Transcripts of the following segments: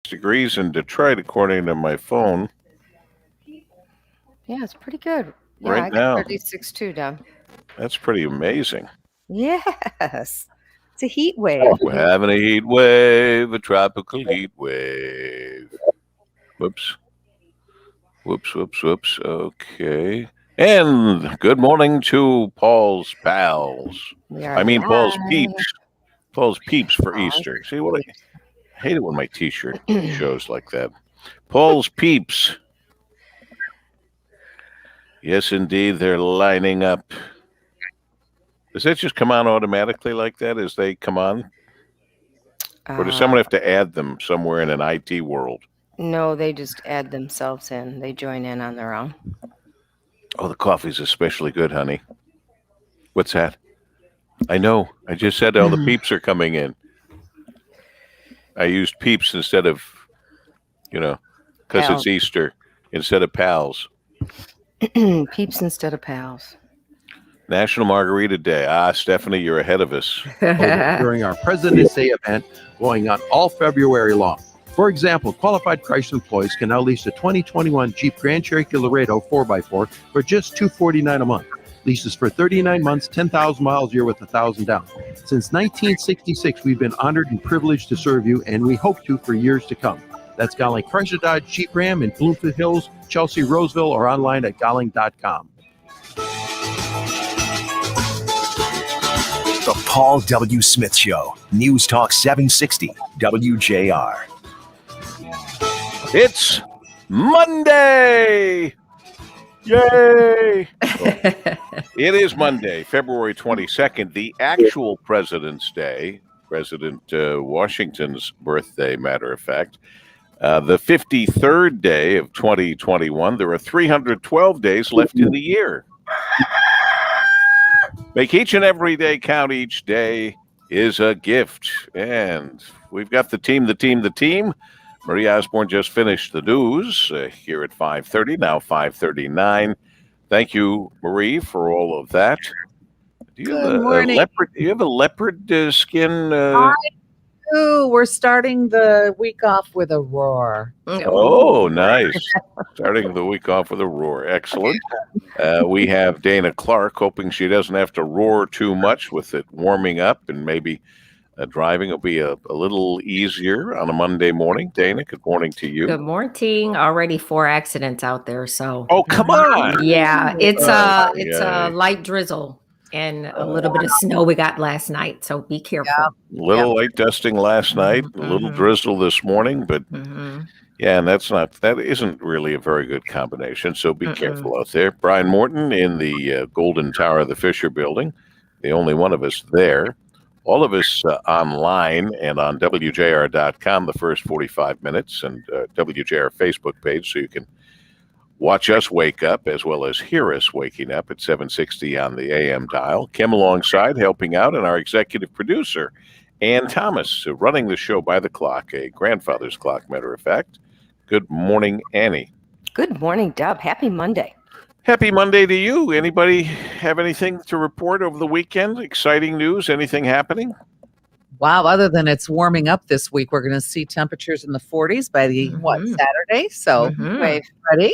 degrees in Detroit, according to my phone Yeah, it's pretty good. Yeah, right I got now. 36 too, Deb. That's pretty amazing. Yes. It's a heat wave. We're having a heat wave, a tropical heat wave. Whoops. Whoops, whoops, whoops. Okay. And good morning to Paul's pals. We I are mean, Paul's live. peeps. Paul's peeps for Pause. Easter. See what I hate it when my T-shirt shows like that. Paul's peeps. Yes, indeed, they're lining up. Does that just come on automatically like that as they come on, or does someone have to add them somewhere in an IT world? No, they just add themselves in. They join in on their own. Oh, the coffee's especially good, honey. What's that? I know. I just said all the peeps are coming in. I used peeps instead of, because Pals. it's Easter, instead of pals. Peeps instead of pals. National Margarita Day. Stephanie, you're ahead of us. During our President's Day event going on all February long. For example, qualified Chrysler employees can now lease a 2021 Jeep Grand Cherokee Laredo 4x4 for just $249 a month. Leases for 39 months, 10,000 miles a year with $1,000 down. Since 1966, we've been honored and privileged to serve you, and we hope to for years to come. That's Gowling Chrysler Dodge Jeep Ram in Bloomfield Hills, Chelsea, Roseville, or online at gowling.com. The Paul W. Smith Show, News Talk 760, WJR. It's Monday! Yay! It is Monday, February 22nd, the actual President's Day, President Washington's birthday, matter of fact. The 53rd day of 2021. There are 312 days left in the year. Make each and every day count. Each day is a gift. And we've got the team. Marie Osborne just finished the news here at 5:30, now 5:39. Thank you, Marie, for all of that. Good morning. Do you have a leopard skin? We're starting the week off with a roar. Oh, nice. Starting the week off with a roar. Excellent. We have Dana Clark, hoping she doesn't have to roar too much with it warming up, and maybe driving will be a little easier on a Monday morning. Dana, good morning to you. Good morning. Already 4 accidents out there, so. Oh, come on. Yeah, it's a light drizzle and a little bit of snow we got last night, so be careful. Little light dusting last night, a little drizzle this morning, but yeah, and that isn't really a very good combination, so be careful out there. Brian Morton in the Golden Tower of the Fisher Building, the only one of us there. All of us online and on WJR.com the first 45 minutes, and WJR Facebook page, so you can watch us wake up as well as hear us waking up at 760 on the AM dial. Kim alongside, helping out, and our executive producer, Ann Thomas, running the show by the clock, a grandfather's clock, matter of fact. Good morning, Annie. Good morning, Deb. Happy Monday. Happy Monday to you. Anybody have anything to report over the weekend? Exciting news? Anything happening? Wow, other than it's warming up this week, we're going to see temperatures in the 40s by the, Saturday? So, ready?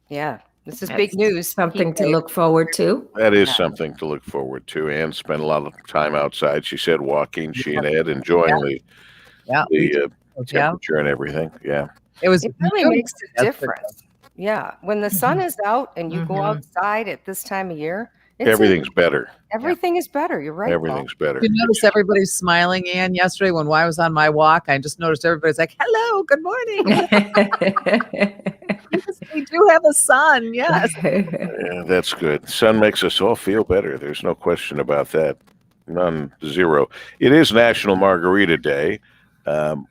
Yeah, this is big news. Something to look forward to. That is something to look forward to. Ann spent a lot of time outside. She said walking, she and Ed enjoying the temperature and everything. Yeah. It really makes a difference. Yeah. When the sun is out and you go outside at this time of year, everything's better. Everything is better. You're right. Everything's better. You notice everybody's smiling, Ann. Yesterday when I was on my walk, I just noticed everybody's like, hello, good morning. Yes, we do have a sun. Yes. Yeah, that's good. Sun makes us all feel better. There's no question about that. None, zero. It is National Margarita Day.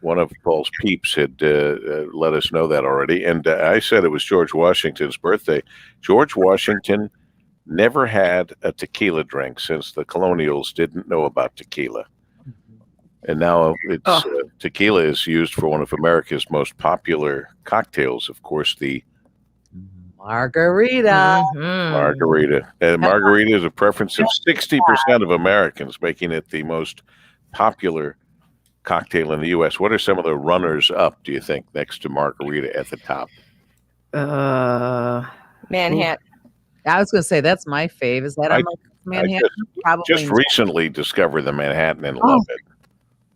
One of Paul's peeps had let us know that already. And I said it was George Washington's birthday. George Washington never had a tequila drink since the colonials didn't know about tequila. And now tequila is used for one of America's most popular cocktails, of course, the margarita. Margarita. And margarita is a preference of 60% of Americans, making it the most popular cocktail in the U.S. What are some of the runners up, do you think, next to margarita at the top? Manhattan. I was going to say that's my fave. Is that on the Manhattan? Probably just recently discovered the Manhattan and love it.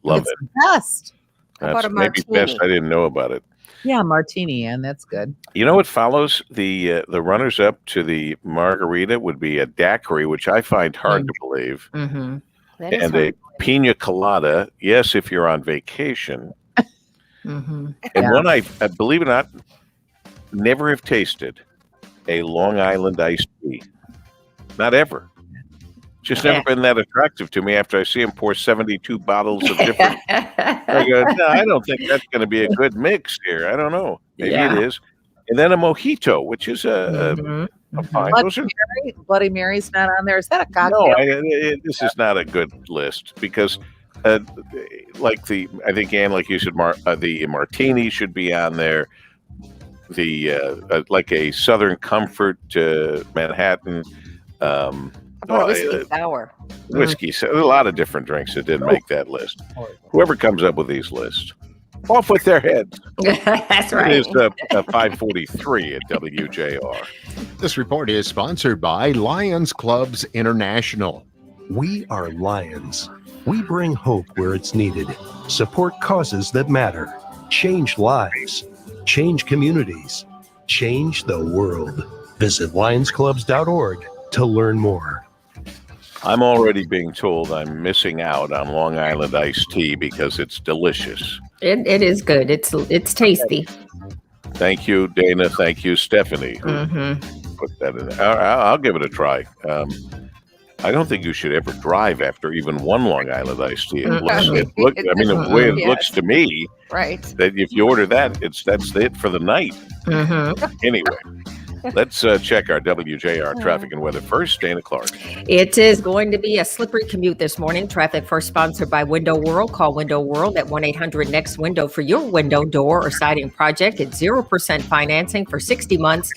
Love it's it. The best. How about a maybe martini? best. I didn't know about it. Yeah, martini, and that's good. You know what follows the runners up to the margarita would be a daiquiri, which I find hard to believe, Mm-hmm. and a pina colada. Yes, if you're on vacation. Mm-hmm. And one I believe it or not, never have tasted a Long Island iced tea. Not ever. Just never been that attractive to me after I see him pour 72 bottles of different. I go, no, I don't think that's going to be a good mix here. I don't know. Maybe it is. And then a mojito, which is a fine. Bloody Mary's not on there. Is that a cocktail? No, this is not a good list because, I think Ann, like you said, the martini should be on there. The like a Southern Comfort Manhattan. Whiskey sour. Whiskey. So a lot of different drinks that didn't make that list. Whoever comes up with these lists, off with their heads. That's right. It is 5:43 at WJR. This report is sponsored by Lions Clubs International. We are Lions. We bring hope where it's needed, support causes that matter, change lives, change communities, change the world. Visit lionsclubs.org to learn more. I'm already being told I'm missing out on Long Island iced tea because it's delicious. It is good. It's tasty. Thank you, Dana. Thank you, Stephanie. Who put that in there. I'll give it a try. I don't think you should ever drive after even one Long Island iced tea. The way it looks to me, right? That if you order that, that's it for the night. Anyway. Let's check our WJR traffic and weather first. Dana Clark. It is going to be a slippery commute this morning. Traffic first sponsored by Window World. Call Window World at 1-800-NEXT-WINDOW for your window, door, or siding project. It's 0% financing for 60 months.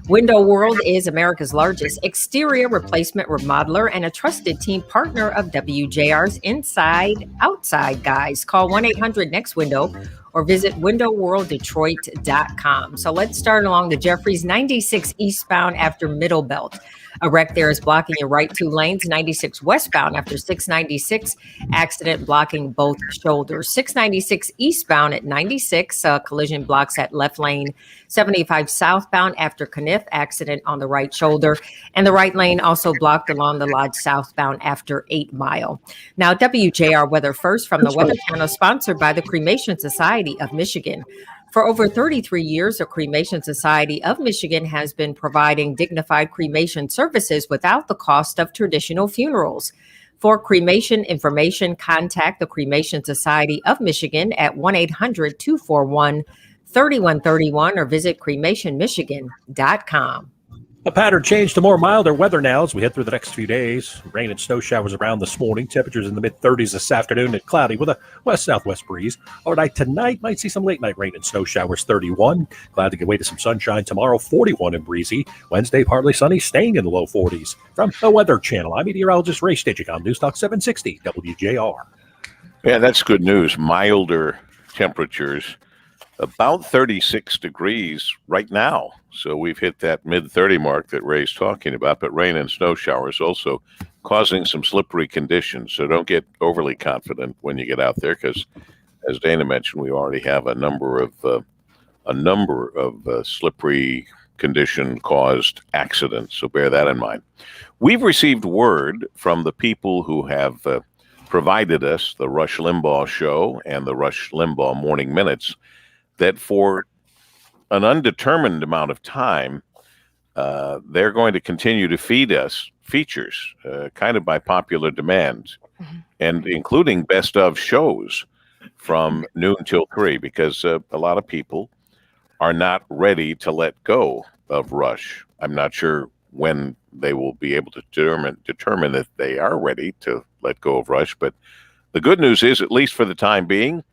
Window World is America's largest exterior replacement remodeler and a trusted team partner of WJR's Inside Outside Guys. Call 1-800-NEXT-WINDOW or visit windowworlddetroit.com. So let's start along the Jeffries 96 eastbound after Middle Belt. A wreck there is blocking your right two lanes. 96 westbound after 696. Accident blocking both shoulders. 696 eastbound at 96. Collision blocks at left lane. 75 southbound after Caniff. Accident on the right shoulder. And the right lane also blocked along the Lodge southbound after 8 Mile. Now, WJR weather first from the Weather Channel, sponsored by the Cremation Society of Michigan. For over 33 years, the Cremation Society of Michigan has been providing dignified cremation services without the cost of traditional funerals. For cremation information, contact the Cremation Society of Michigan at 1-800-241-3131 or visit cremationmichigan.com. A pattern change to more milder weather now as we head through the next few days. Rain and snow showers around this morning. Temperatures in the mid-30s this afternoon and cloudy with a west-southwest breeze. Overnight tonight, might see some late-night rain and snow showers, 31. Glad to give way to some sunshine tomorrow, 41 and breezy. Wednesday, partly sunny, staying in the low 40s. From the Weather Channel, I'm meteorologist Ray Stitchik on News Talk 760 WJR. Yeah, that's good news. Milder temperatures. About 36 degrees right now. So we've hit that mid-30 mark that Ray's talking about, but rain and snow showers also causing some slippery conditions. So don't get overly confident when you get out there because, as Dana mentioned, we already have a number of slippery condition-caused accidents. So bear that in mind. We've received word from the people who have provided us the Rush Limbaugh Show and the Rush Limbaugh Morning Minutes that for an undetermined amount of time, they're going to continue to feed us features, kind of by popular demand, and including best of shows from noon till 3, because a lot of people are not ready to let go of Rush. I'm not sure when they will be able to determine if they are ready to let go of Rush, but the good news is, at least for the time being,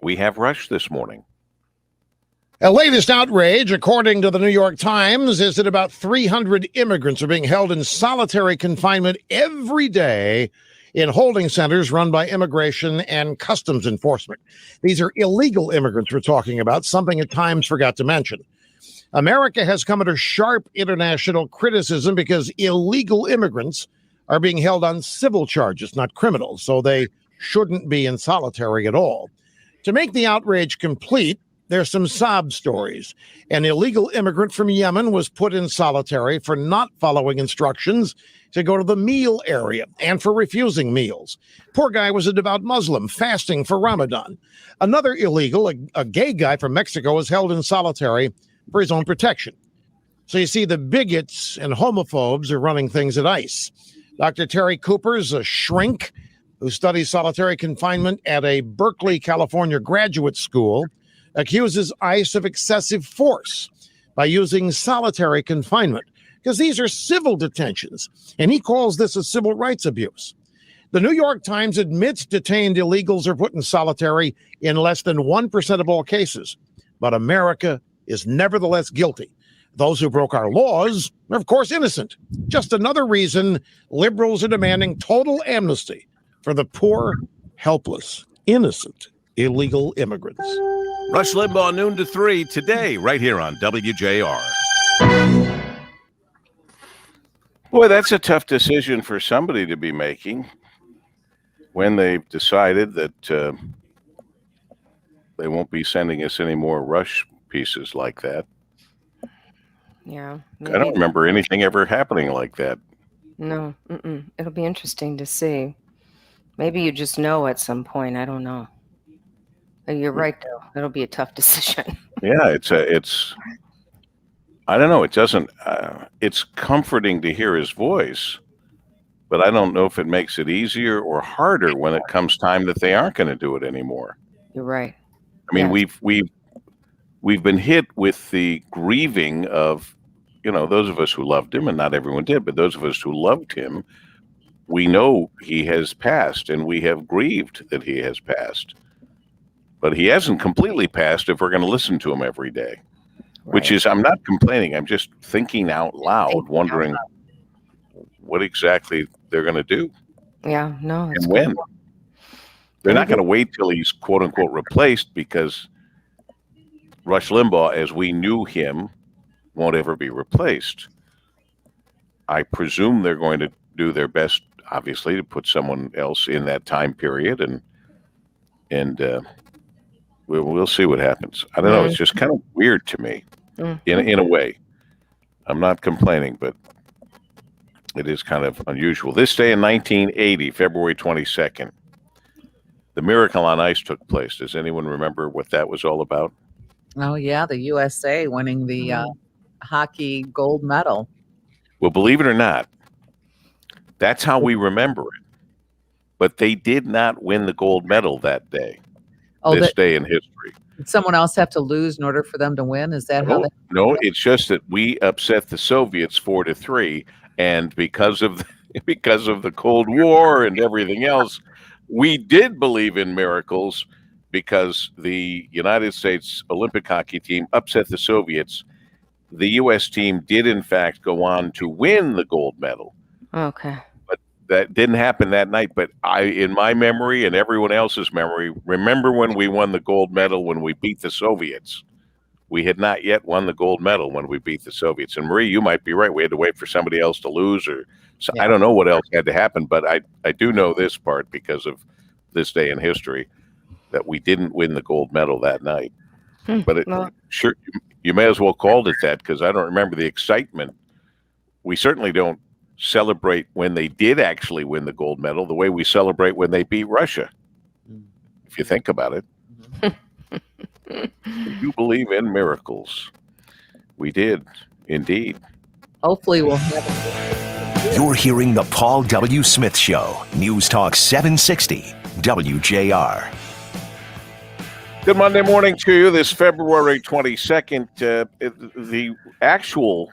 we have Rush this morning. A latest outrage, according to the New York Times, is that about 300 immigrants are being held in solitary confinement every day in holding centers run by Immigration and Customs Enforcement. These are illegal immigrants we're talking about, something at times forgot to mention. America has come under sharp international criticism because illegal immigrants are being held on civil charges, not criminal, so they shouldn't be in solitary at all. To make the outrage complete, there's some sob stories. An illegal immigrant from Yemen was put in solitary for not following instructions to go to the meal area and for refusing meals. Poor guy was a devout Muslim fasting for Ramadan. Another illegal, a gay guy from Mexico, was held in solitary for his own protection. So you see, the bigots and homophobes are running things at ICE. Dr. Terry Cooper's a shrink who studies solitary confinement at a Berkeley, California graduate school, accuses ICE of excessive force by using solitary confinement, because these are civil detentions, and he calls this a civil rights abuse. The New York Times admits detained illegals are put in solitary in less than 1% of all cases, but America is nevertheless guilty. Those who broke our laws are, of course, innocent. Just another reason liberals are demanding total amnesty for the poor, helpless, innocent, illegal immigrants. Rush Limbaugh, noon to 3 today, right here on WJR. Boy, that's a tough decision for somebody to be making when they've decided that they won't be sending us any more Rush pieces like that. Yeah. I don't remember anything ever happening like that. No. It'll be interesting to see. Maybe you just know at some point. I don't know. You're right, though. It'll be a tough decision. Yeah, it's. I don't know. It doesn't. It's comforting to hear his voice, but I don't know if it makes it easier or harder when it comes time that they aren't going to do it anymore. You're right. I mean, Yeah. we've been hit with the grieving of, those of us who loved him, and not everyone did, but those of us who loved him, we know he has passed, and we have grieved that he has passed. But he hasn't completely passed if we're going to listen to him every day, which is, I'm not complaining. I'm just thinking out loud, wondering what exactly they're going to do. Yeah, no. And when. They're not going to wait till he's quote unquote replaced, because Rush Limbaugh, as we knew him, won't ever be replaced. I presume they're going to do their best, obviously, to put someone else in that time period, and we'll see what happens. I don't know. It's just kind of weird to me, in a way. I'm not complaining, but it is kind of unusual. This day in 1980, February 22nd, the Miracle on Ice took place. Does anyone remember what that was all about? Oh, yeah, the USA winning the hockey gold medal. Well, believe it or not, that's how we remember it. But they did not win the gold medal that day. This day in history. Did someone else have to lose in order for them to win? Is that how? No, it's just that we upset the Soviets 4-3, and because of the Cold War and everything else, we did believe in miracles, because the United States Olympic hockey team upset the Soviets. The U.S. team did, in fact, go on to win the gold medal. Okay. But that didn't happen that night. But in my memory and everyone else's memory, remember when we won the gold medal when we beat the Soviets? We had not yet won the gold medal when we beat the Soviets. And Marie, you might be right. We had to wait for somebody else to lose, or I don't know what else had to happen. But I do know this part because of this day in history, that we didn't win the gold medal that night. But sure, you may as well call it that, because I don't remember the excitement. We certainly don't celebrate when they did actually win the gold medal the way we celebrate when they beat Russia, if you think about it. You believe in miracles. We did, indeed. Hopefully we'll have You're hearing the Paul W. Smith Show, News Talk 760, WJR. Good Monday morning to you. This February 22nd, the actual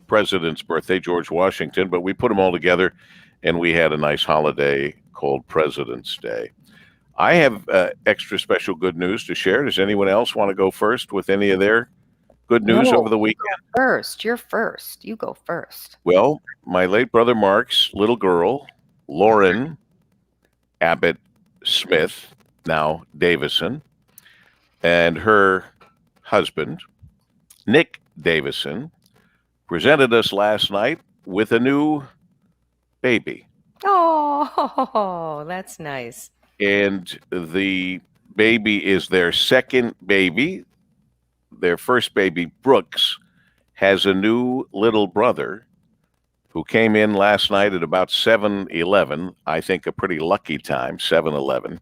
president's birthday, George Washington, but we put them all together and we had a nice holiday called President's Day. I have extra special good news to share. Does anyone else want to go first with any of their good news over the weekend? You're first. You go first. Well, my late brother Mark's little girl, Lauren, Abbott Smith, now Davison, and her husband, Nick Davison, presented us last night with a new baby. Oh, that's nice. And the baby is their second baby. Their first baby, Brooks, has a new little brother who came in last night at about 7:11. I think a pretty lucky time, 7:11.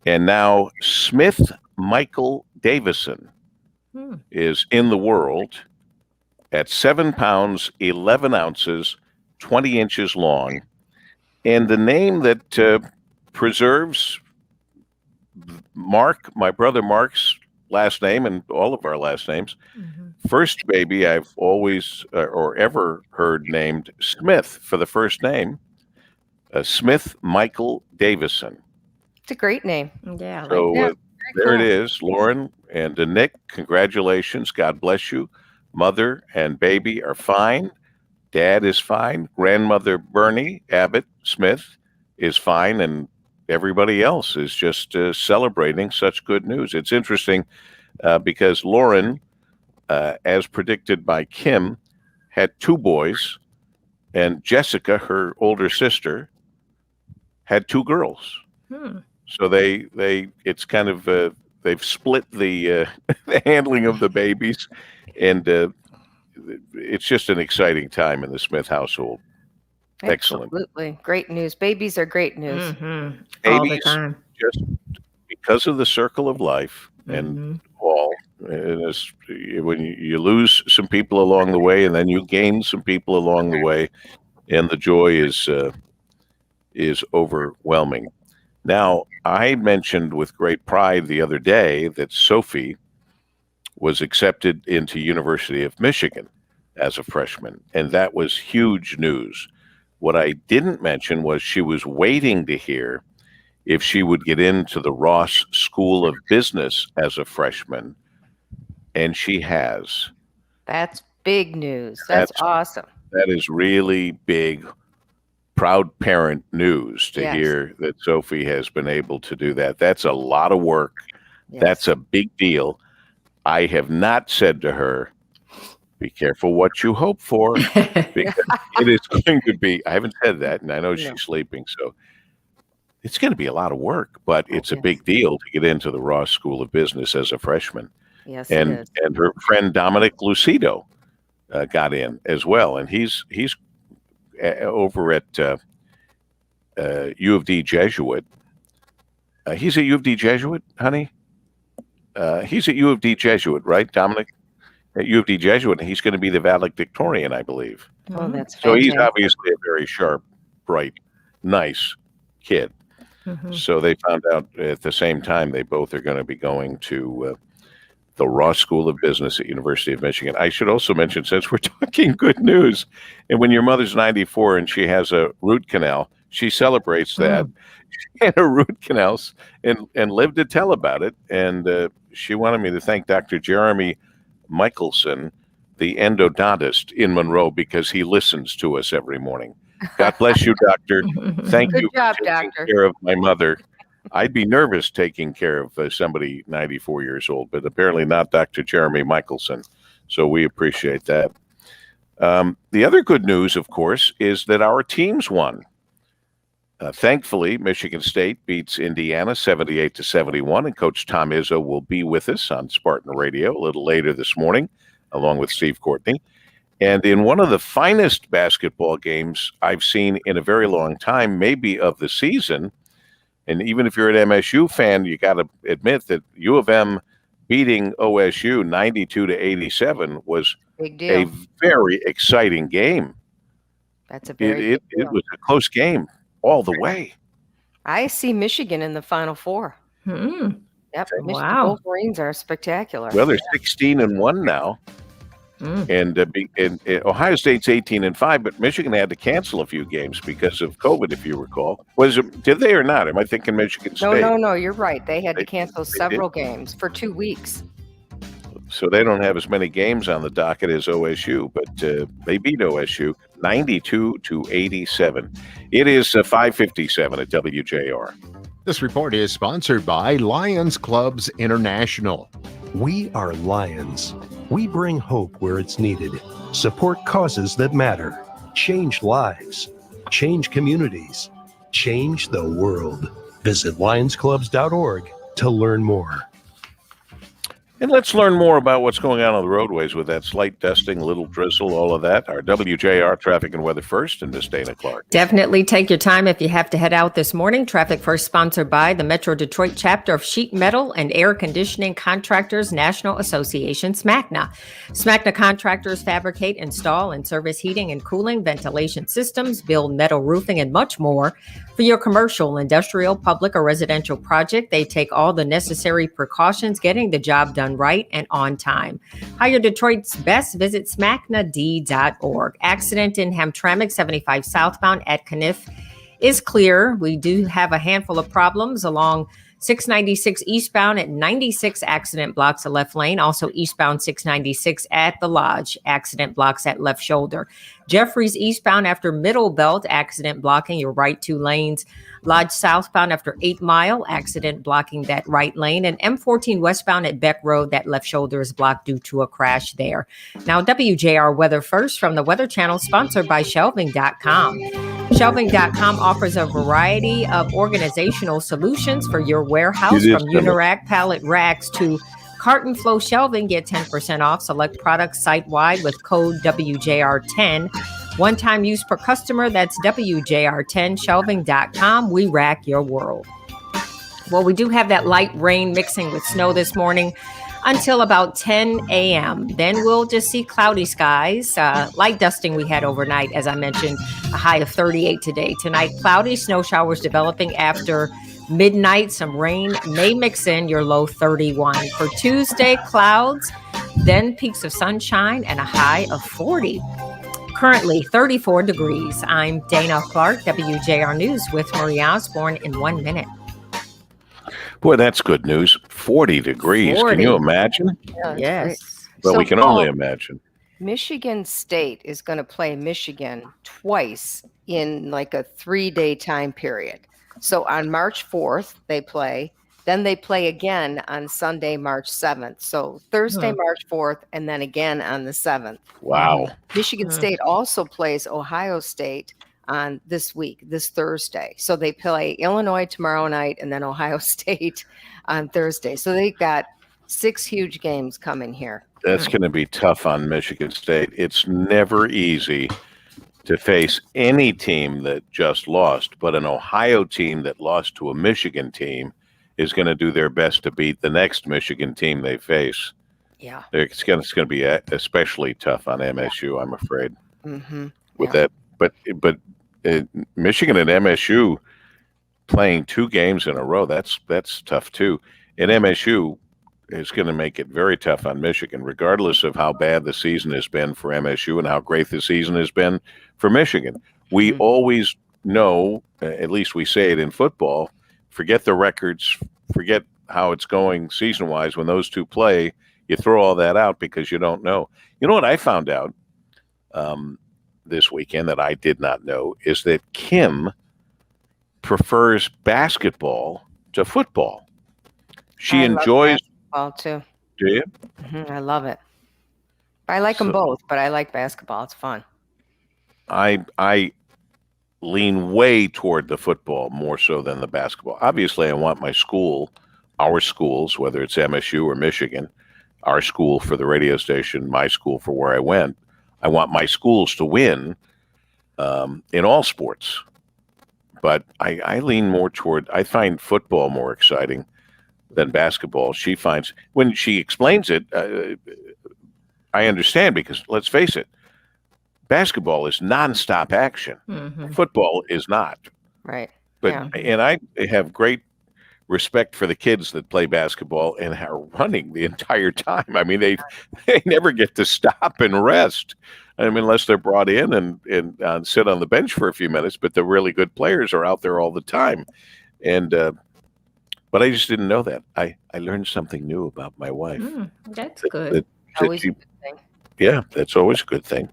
And now Smith Michael Davison is in the world at 7 pounds, 11 ounces, 20 inches long. And the name that preserves Mark, my brother Mark's last name, and all of our last names. First baby I've always or ever heard named Smith for the first name, Smith Michael Davison. It's a great name. Yeah. So that. there it is, Lauren and Nick. Congratulations. God bless you. Mother and baby are fine. Dad is fine. Grandmother Bernie Abbott Smith is fine, and everybody else is just celebrating such good news. It's interesting because Lauren, as predicted by Kim, had 2 boys, and Jessica, her older sister, had 2 girls. So it's kind of they've split the the handling of the babies, and it's just an exciting time in the Smith household. Excellent. Absolutely. Great news. Babies are great news. All the time. Just because of the circle of life and all, and when you lose some people along the way, and then you gain some people along the way, and the joy is overwhelming. Now, I mentioned with great pride the other day that Sophie was accepted into University of Michigan as a freshman, and that was huge news. What I didn't mention was she was waiting to hear if she would get into the Ross School of Business as a freshman, and she has. That's big news. That's awesome. That is really big, proud parent news to hear that Sophie has been able to do that. That's a lot of work. Yes. That's a big deal. I have not said to her, be careful what you hope for, because it is going to be, I haven't said that, and I know she's sleeping, so it's going to be a lot of work, but it's a big deal to get into the Ross School of Business as a freshman. Yes, and it is. And her friend Dominic Lucido got in as well, and he's over at U of D Jesuit. He's at U of D Jesuit, honey? He's at U of D Jesuit, right, Dominic? At U of D Jesuit, and he's going to be the valedictorian, I believe. Oh, that's So fantastic. he's obviously a very sharp, bright, nice kid. So they found out at the same time they both are going to be going to the Ross School of Business at University of Michigan. I should also mention, since we're talking good news, and when your mother's 94 and she has a root canal, she celebrates that. She had a root canals and lived to tell about it. And she wanted me to thank Dr. Jeremy Michelson, the endodontist in Monroe, because he listens to us every morning. God bless you, doctor. Thank Good you job, for taking doctor. care of my mother. I'd be nervous taking care of somebody 94 years old, but apparently not Dr. Jeremy Michelson. So we appreciate that. The other good news, of course, is that our teams won. Thankfully, Michigan State beats Indiana 78-71, and Coach Tom Izzo will be with us on Spartan Radio a little later this morning, along with Steve Courtney. And in one of the finest basketball games I've seen in a very long time, maybe of the season, and even if you're an MSU fan, you got to admit that U of M beating OSU 92-87 was Big deal. a very exciting game. That's a very It was a close game all the way. I see Michigan in the Final Four. Yep. Michigan Wow. Wolverines are spectacular. Well, they're 16-1 now, and Ohio State's 18-5. But Michigan had to cancel a few games because of COVID, if you recall. Did they or not? Am I thinking Michigan State? No. You're right. They had to cancel they several games for 2 weeks. So they don't have as many games on the docket as OSU, but they beat OSU 92-87. It is 5:57 at WJR. This report is sponsored by Lions Clubs International. We are Lions. We bring hope where it's needed, support causes that matter, change lives, change communities, change the world. Visit lionsclubs.org to learn more. And let's learn more about what's going on the roadways with that slight dusting, little drizzle, all of that. Our WJR traffic and weather first, and Miss Dana Clark. Definitely take your time if you have to head out this morning. Traffic First sponsored by the Metro Detroit chapter of Sheet Metal and Air Conditioning Contractors National Association, SMACNA. SMACNA contractors fabricate, install, and service heating and cooling, ventilation systems, build metal roofing, and much more. For your commercial, industrial, public, or residential project, they take all the necessary precautions, getting the job done right and on time. Hire Detroit's best. Visit smacnad.org. Accident in Hamtramck 75 southbound at Kniff is clear. We do have a handful of problems along 696 eastbound at 96 accident blocks a left lane. Also eastbound 696 at the Lodge, accident blocks at left shoulder. Jeffries eastbound after Middle Belt, accident blocking your right 2 lanes. Lodge southbound after 8 Mile, accident blocking that right lane. And M14 westbound at Beck Road, that left shoulder is blocked due to a crash there. Now WJR weather first from the Weather Channel, sponsored by Shelving.com. Shelving.com offers a variety of organizational solutions for your warehouse, from Unirack pallet racks to carton flow shelving. Get 10% off select products site-wide with code WJR10. One-time use per customer. That's WJR10. Shelving.com. We rack your world. Well, we do have that light rain mixing with snow this morning until about 10 a.m. Then we'll just see cloudy skies. Light dusting we had overnight, as I mentioned, a high of 38 today. Tonight, cloudy, snow showers developing after midnight. Some rain may mix in, your low 31. For Tuesday, clouds, then peaks of sunshine and a high of 40. Currently 34 degrees. I'm Dana Clark, WJR News with Marie Osborne in 1 minute. Boy, that's good news. 40 degrees. 40. Can you imagine? Yeah, Yes. Well, So, we can Paul, only imagine. Michigan State is going to play Michigan twice in like a 3-day time period. So on March 4th, they play. Then they play again on Sunday, March 7th. So Thursday, March 4th, and then again on the 7th. Wow. Michigan State also plays Ohio State on this week, this Thursday. So they play Illinois tomorrow night and then Ohio State on Thursday. So they've got 6 huge games coming here. That's going to be tough on Michigan State. It's never easy to face any team that just lost, but an Ohio team that lost to a Michigan team is going to do their best to beat the next Michigan team they face. Yeah. It's going to be especially tough on MSU, I'm afraid. With Yeah. that, but Michigan and MSU playing 2 games in a row, that's tough too. And MSU is going to make it very tough on Michigan, regardless of how bad the season has been for MSU and how great the season has been for Michigan. We always know, at least we say it in football, forget the records, forget how it's going season-wise. When those two play, you throw all that out because you don't know. You know what I found out this weekend that I did not know is that Kim prefers basketball to football. She enjoys basketball too. Do you? I love it. I like them both, but I like basketball. It's fun. I lean way toward the football more so than the basketball. Obviously, I want my school, our schools, whether it's MSU or Michigan, our school for the radio station, my school for where I went. I want my schools to win in all sports. But I lean more toward, I find football more exciting than basketball. She finds, when she explains it, I understand, because let's face it, basketball is nonstop action. Football is not. Right. But Yeah. and I have great respect for the kids that play basketball and are running the entire time. I mean, they never get to stop and rest. I mean, unless they're brought in and sit on the bench for a few minutes. But the really good players are out there all the time. And But I just didn't know that. I learned something new about my wife. That's That- good. that- that Always she- a good thing. yeah, that's always a good thing.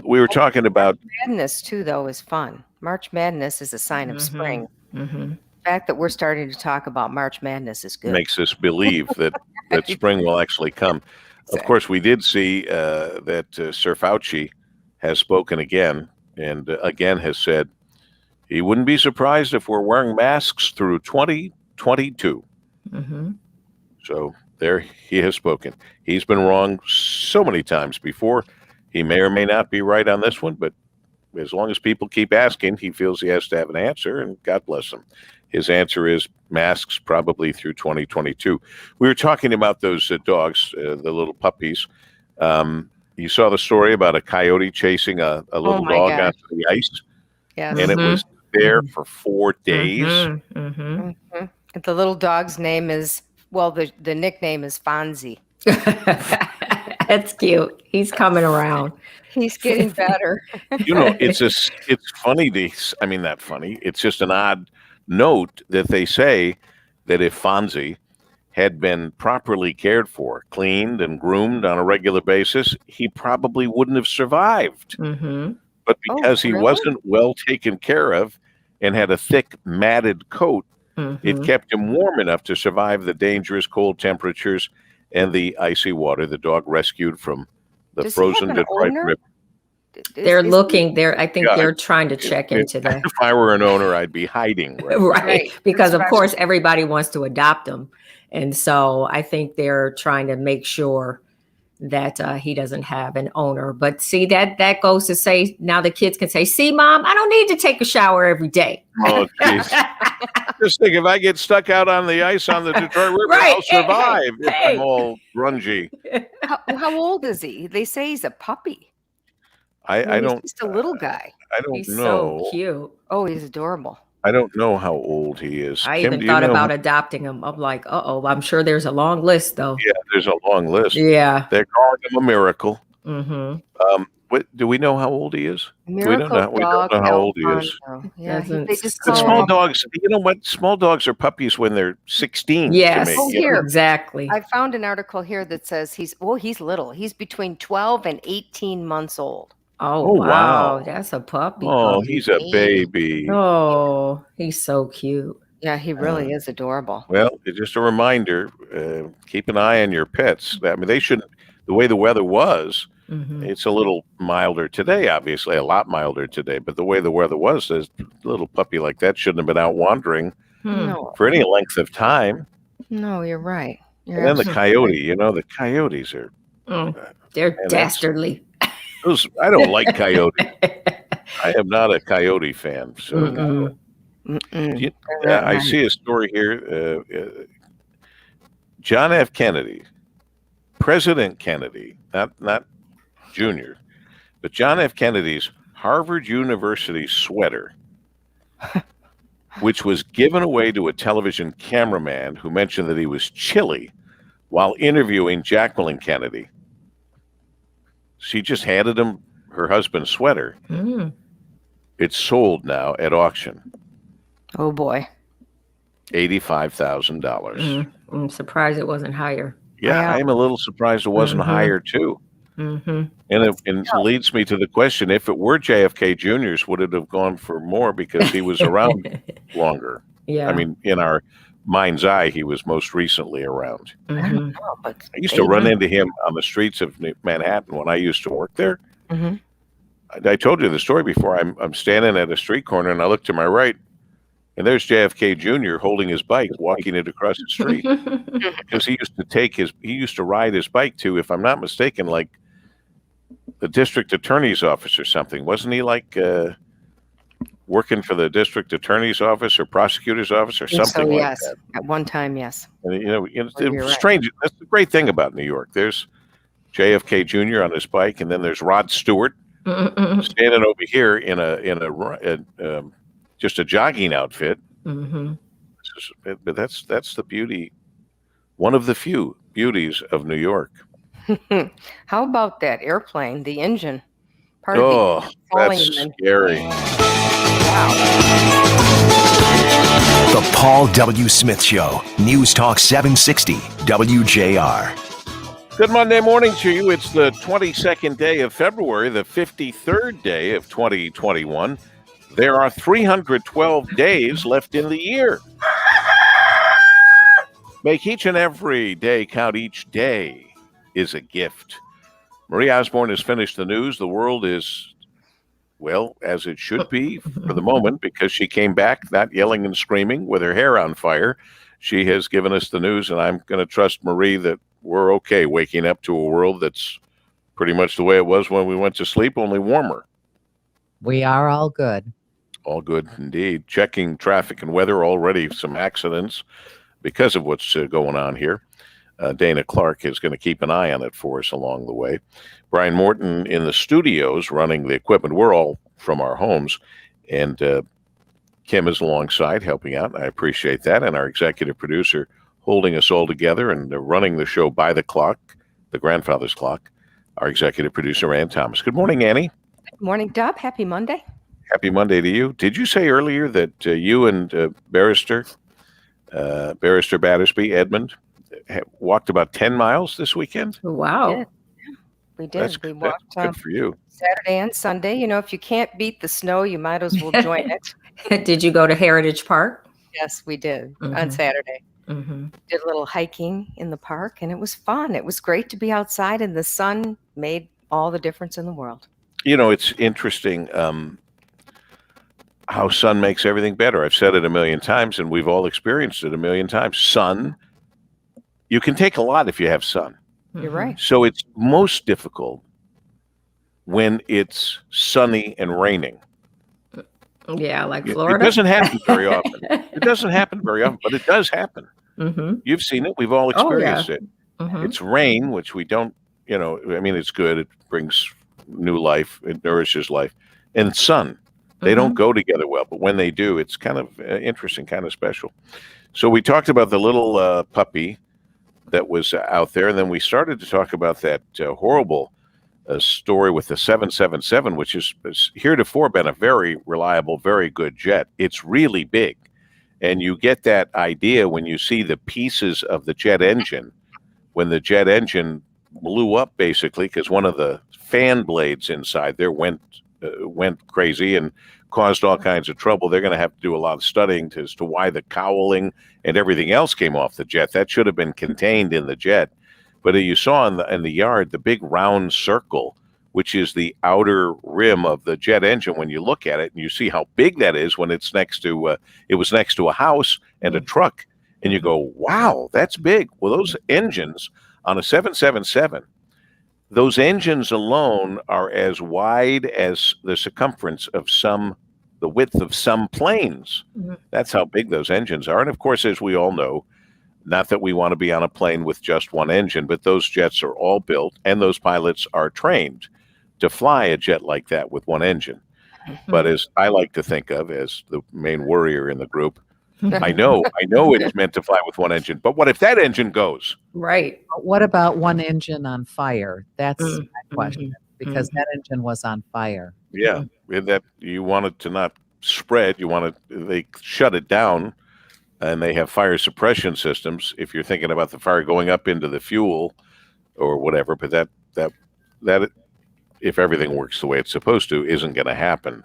We were talking about Madness too, though, is fun. March Madness is a sign of spring. Mm-hmm. The fact that we're starting to talk about March Madness is good. makes us believe that spring will actually come. Of course, we did see that Sir Fauci has spoken again, and again has said he wouldn't be surprised if we're wearing masks through 2022. Mm-hmm. So there he has spoken. He's been wrong so many times before. He may or may not be right on this one, but as long as people keep asking, he feels he has to have an answer, and God bless him. His answer is masks probably through 2022. We were talking about those dogs, the little puppies. You saw the story about a coyote chasing a little my dog gosh. onto the ice, Yes. and it was there for 4 days. Mm-hmm. Mhm. The little dog's name is, well, the nickname is Fonzie. That's cute. He's coming around. He's getting better. You know, it's funny not funny. It's just an odd note that they say that if Fonzie had been properly cared for, cleaned and groomed on a regular basis, he probably wouldn't have survived. Mm-hmm. But because he really? wasn't well taken care of and had a thick matted coat, it kept him warm enough to survive the dangerous cold temperatures and the icy water. The dog rescued from the Does he have frozen an Detroit owner? River. They're looking. I think Yeah, they're trying to check into that. If I were an owner, I'd be hiding. Right? Right. Because That's of what I course everybody wants to adopt him. And so I think they're trying to make sure that he doesn't have an owner. But see, that goes to say now the kids can say, see, Mom, I don't need to take a shower every day. Oh, jeez. Just think, if I get stuck out on the ice on the Detroit River, Right. I'll survive if Hey. I'm all grungy. How old is he? They say he's a puppy. I He's don't just a little guy. I don't He's know. so cute. Oh, he's adorable. I don't know how old he is. I Kim, even do you thought know? about adopting him. I'm like, I'm sure there's a long list though. Yeah, there's a long list. Yeah. They're calling him a miracle. Mm-hmm. Do we know how old he is? Miracle we don't know dog how old he is. Alfonso. Yeah, Doesn't they just But call small him. dogs, you know what? Small dogs are puppies when they're 16. Yes. To Oh, me, you know? here. Exactly. I found an article here that says he's little. He's between 12 and 18 months old. Oh, Oh, wow. wow. That's a puppy. Oh, puppy. he's a baby. Oh, he's so cute. Yeah, he really is adorable. Well, it's just a reminder, keep an eye on your pets. I mean, they shouldn't, the way the weather was, Mhm. it's a little milder today, obviously, a lot milder today. But the way the weather was, a little puppy like that shouldn't have been out wandering No, for any length of time. no, you're right. You're And then the absolutely coyote, you know, the coyotes are, They're that's- dastardly. I don't like coyotes. I am not a coyote fan. So Mm-mm. Mm-mm. Yeah, They're not I nice. see a story here. John F. Kennedy, President Kennedy, not Junior, but John F. Kennedy's Harvard University sweater, which was given away to a television cameraman who mentioned that he was chilly while interviewing Jacqueline Kennedy. She just handed him her husband's sweater. Mm. It's sold now at auction, Oh boy. $85,000. I'm surprised it wasn't higher. Yeah, Yeah. I'm a little surprised it wasn't Mhm. higher too. Mm-hmm. And it leads me to the question: if it were JFK Jr.'s, would it have gone for more because he was around longer? Yeah. I mean, in our mind's eye, he was most recently around. Mhm. Oh, but I used to run into him on the streets of Manhattan when I used to work there. Mhm. I told you the story before. I'm standing at a street corner and I look to my right, and there's JFK Jr. holding his bike, walking it across the street. Because he used to ride his bike to, if I'm not mistaken, like the district attorney's office or something. Wasn't he like working for the district attorney's office or prosecutor's office or something so, like yes. that? At one time, yes. And, it's Well, you're right. strange. That's the great thing about New York. There's JFK Jr. on his bike, and then there's Rod Stewart standing over here in a just a jogging outfit. Mm-hmm. But that's the beauty, one of the few beauties of New York. How about that airplane, the engine? Part of Oh, the falling that's and then- scary. Wow. The Paul W. Smith Show, News Talk 760, WJR. Good Monday morning to you. It's the 22nd day of February, the 53rd day of 2021. There are 312 days left in the year. Make each and every day count. Each day is a gift. Marie Osborne has finished the news. The world is, well, as it should be for the moment, because she came back not yelling and screaming with her hair on fire. She has given us the news, and I'm going to trust Marie that we're okay waking up to a world that's pretty much the way it was when we went to sleep, only warmer. We are all good. All good indeed. Checking traffic and weather, already some accidents because of what's going on here. Dana Clark is going to keep an eye on it for us along the way. Brian Morton in the studios running the equipment. We're all from our homes, and Kim is alongside helping out. I appreciate that. And our executive producer holding us all together and running the show by the clock, the grandfather's clock, our executive producer, Ann Thomas. Good morning, Annie. Good morning, Dub. Happy Monday. Happy Monday to you. Did you say earlier that you and Barrister Battersby, Edmund, walked about 10 miles this weekend? Wow. We did. We walked good for you. Saturday and Sunday. You know, if you can't beat the snow, you might as well join it. Did you go to Heritage Park? Yes, we did on Saturday. Did a little hiking in the park, and it was fun. It was great to be outside, and the sun made all the difference in the world. You know, it's interesting how sun makes everything better. I've said it a million times, and we've all experienced it a million times. Sun, you can take a lot if you have sun. You're right. So it's most difficult when it's sunny and raining. Yeah, like Florida. It doesn't happen very often. It doesn't happen very often, but it does happen. You've seen it. We've all experienced it. It's rain, which we don't, you know, I mean, it's good. It brings new life. It nourishes life. And sun, they don't go together well, but when they do, it's kind of interesting, kind of special. So we talked about the little puppy that was out there, and then we started to talk about that horrible story with the 777, which is heretofore been a very reliable, very good jet. It's really big. And you get that idea when you see the pieces of the jet engine, when the jet engine blew up, basically, because one of the fan blades inside there went crazy and caused all kinds of trouble. They're going to have to do a lot of studying as to why the cowling and everything else came off the jet. That should have been contained in the jet. But you saw in the yard the big round circle, which is the outer rim of the jet engine. When you look at it and you see how big that is when it's next to it was next to a house and a truck, and you go, wow, that's big. Well, those engines on a 777, those engines alone are as wide as the circumference of the width of some planes. That's how big those engines are. And of course, as we all know, not that we want to be on a plane with just one engine, but those jets are all built and those pilots are trained to fly a jet like that with one engine. But as I like to think of as the main worrier in the group, I know it's meant to fly with one engine, but what if that engine goes? Right. But what about one engine on fire? That's my question, because that engine was on fire. Yeah, that you want it to not spread. They shut it down, and they have fire suppression systems if you're thinking about the fire going up into the fuel or whatever. But that if everything works the way it's supposed to, isn't going to happen.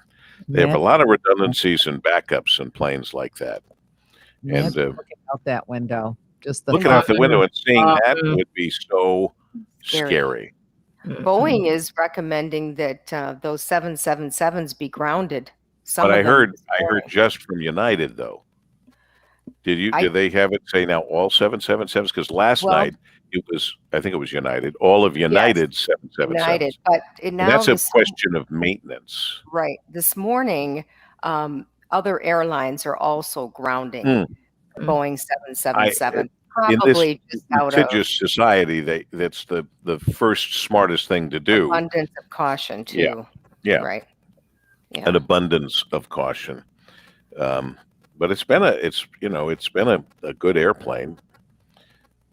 They have a lot of redundancies and backups in planes like that. And looking out that window, just looking out the window and seeing that would be so scary. Boeing is recommending that those 777s be grounded. But I heard just from United though. Did they have it say now all 777s? Because last night I think it was United, all of United's 777s. United, but now that's a question of maintenance. Right. This morning, other airlines are also grounding Boeing 777. Probably just out of litigious society, that's the first smartest thing to do. Abundance of caution too. Yeah. Right. Yeah. An abundance of caution. But it's been a good airplane.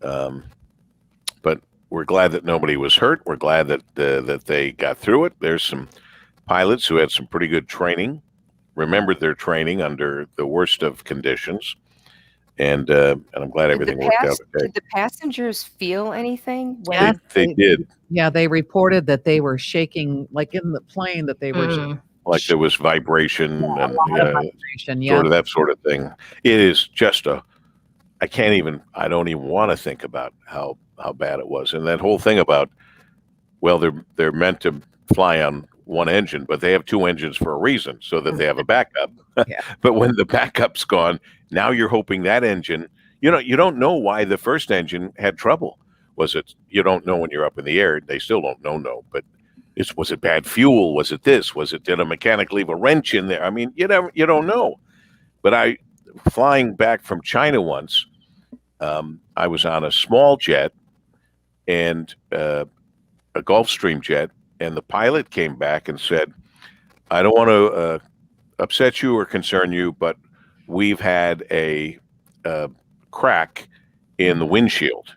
But we're glad that nobody was hurt. We're glad that they got through it. There's some pilots who had some pretty good training, remembered their training under the worst of conditions. And I'm glad everything worked out okay. Did the passengers feel anything? Yes, They did. Yeah, they reported that they were shaking, like in the plane, that they were shaking. Like there was vibration and vibration, sort of that sort of thing. It is just I don't even want to think about how bad it was. And that whole thing about, well, they're meant to fly on one engine, but they have two engines for a reason, so that they have a backup. But when the backup's gone, now you're hoping that engine, you don't know why the first engine had trouble. You don't know when you're up in the air. They still don't know, but was it bad fuel? Was it this? Did a mechanic leave a wrench in there? I mean, you don't know. But flying back from China once, I was on a small jet and a Gulfstream jet, and the pilot came back and said, I don't want to upset you or concern you, but we've had a crack in the windshield.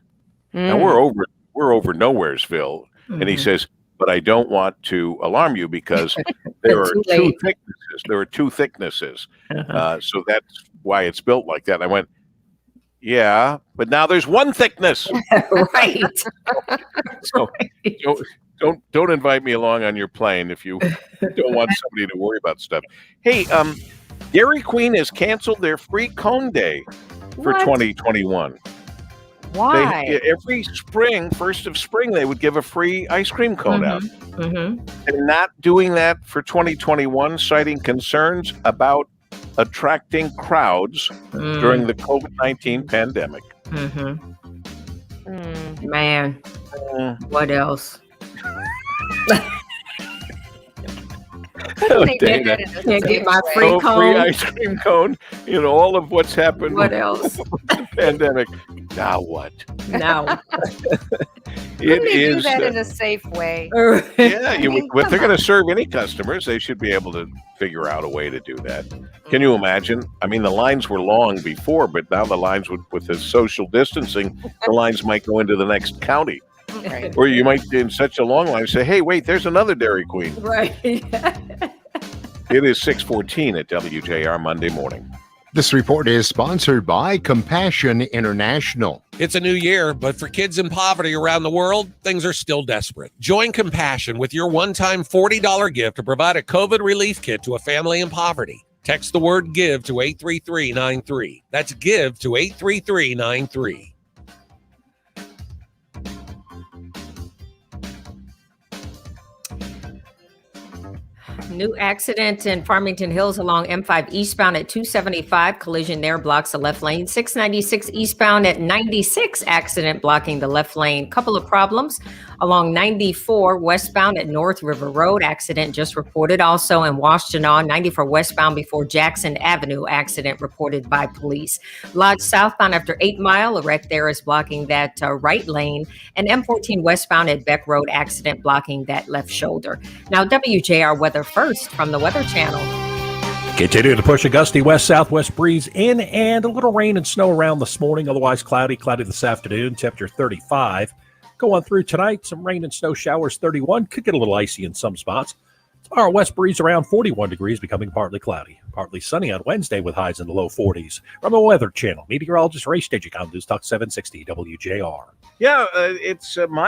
Now we're over Nowheresville, and he says, but I don't want to alarm you because there are two thicknesses. There are two thicknesses, so that's why it's built like that. And I went, yeah, but now there's one thickness. Right. So don't invite me along on your plane if you don't want somebody to worry about stuff. Hey, Dairy Queen has canceled their free cone day for 2021. Why? Every spring, 1st of spring, they would give a free ice cream cone out. They're not doing that for 2021, citing concerns about attracting crowds during the COVID-19 pandemic. Man, what else? Can't get my free cone. Free ice cream cone. All of what's happened. What else? With the pandemic. Now what? No. They do that in a safe way. Yeah, if they're going to serve any customers, they should be able to figure out a way to do that. Can you imagine? I mean, the lines were long before, but now the lines with the social distancing, the lines might go into the next county. Right. Or you might, in such a long line, say, hey, wait, there's another Dairy Queen. Right. It is 6:14 at WJR Monday morning. This report is sponsored by Compassion International. It's a new year, but for kids in poverty around the world, things are still desperate. Join Compassion with your one-time $40 gift to provide a COVID relief kit to a family in poverty. Text the word GIVE to 83393. That's GIVE to 83393. New accident in Farmington Hills along M5 eastbound at 275. Collision there blocks the left lane. 696 eastbound at 96. Accident blocking the left lane. Couple of problems along 94 westbound at North River Road. Accident just reported. Also in Washtenaw, 94 westbound before Jackson Avenue. Accident reported by police. Lodge southbound after 8 Mile. A wreck there is blocking that right lane. And M14 westbound at Beck Road. Accident blocking that left shoulder. Now WJR weather first from the Weather Channel. Continue to push a gusty west-southwest breeze in and a little rain and snow around this morning. Otherwise cloudy this afternoon. Temperature 35. Go on through tonight. Some rain and snow showers 31. Could get a little icy in some spots. Tomorrow west breeze around 41 degrees, becoming partly cloudy. Partly sunny on Wednesday with highs in the low 40s. From the Weather Channel, meteorologist Ray Stagicom, News Talk 760 WJR. Yeah, it's